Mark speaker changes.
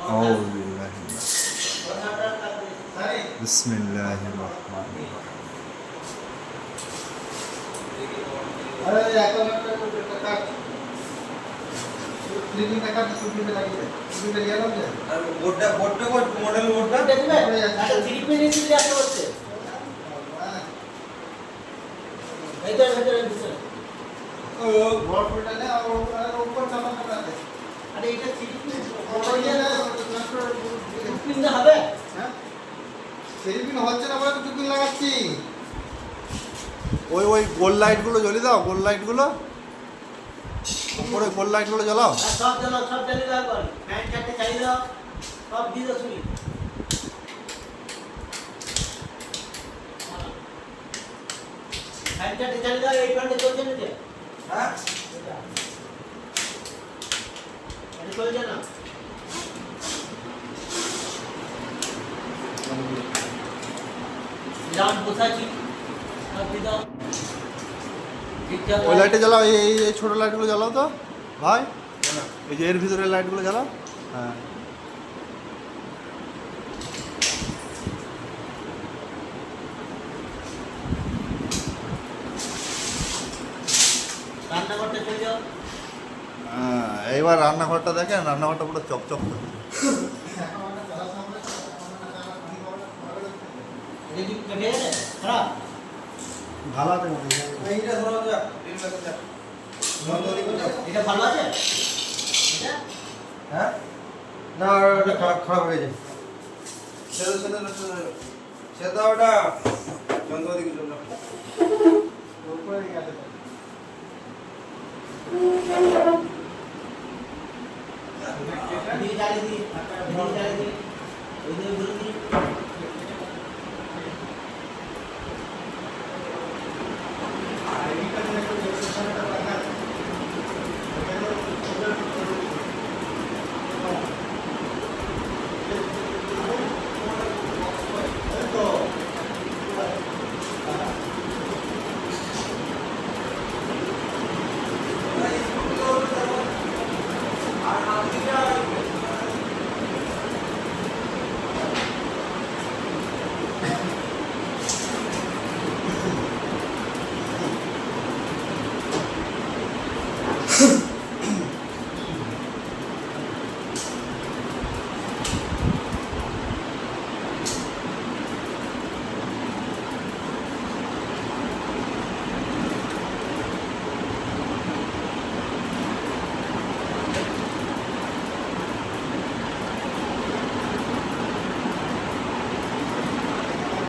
Speaker 1: أعوذ بالله من بسم الله الرحمن ওই ওই গোল লাইটগুলো জ্বলে দাও, গোল লাইটগুলো উপরে গোল লাইটগুলো জ্বালাও।
Speaker 2: সব জ্বালাও, সব জ্বালিয়ে দাও, ফ্যান চারটে চালিয়ে দাও, সব দিয়ে দাও সুইচ। ফ্যান চারটে চালিয়ে দাও, এই ফ্যানটা চলছে না যে? হ্যাঁ, এটা চলছে না। রাউন্ড বসাচ্ছি, সব দিয়ে দাও।
Speaker 1: ওই লাইটে জ্বালাও, এই এই এই ছোটো লাইটগুলো জ্বালাও তো ভাই, এই যে এর ভিতরে লাইটগুলো জ্বালাও। হ্যাঁ,
Speaker 2: রান্নাঘরটা চলে যাও।
Speaker 1: হ্যাঁ, এইবার রান্নাঘরটা দেখেন, রান্নাঘরটা পুরো চকচক করে।
Speaker 2: এটা কি কেটে গেছে? খারাপ?
Speaker 1: ভালো আছে
Speaker 2: এটা ভালো আছে? এটা?
Speaker 3: হ্যাঁ না, ওটা খারাপ হয়ে যায়। সেটা ওটা চন্দ্রদিকে জন্য
Speaker 2: এদিকে জ্বালিয়ে দিই, এদিকে জ্বালিয়ে দিই, ওইদিকে ঘুরে দিই।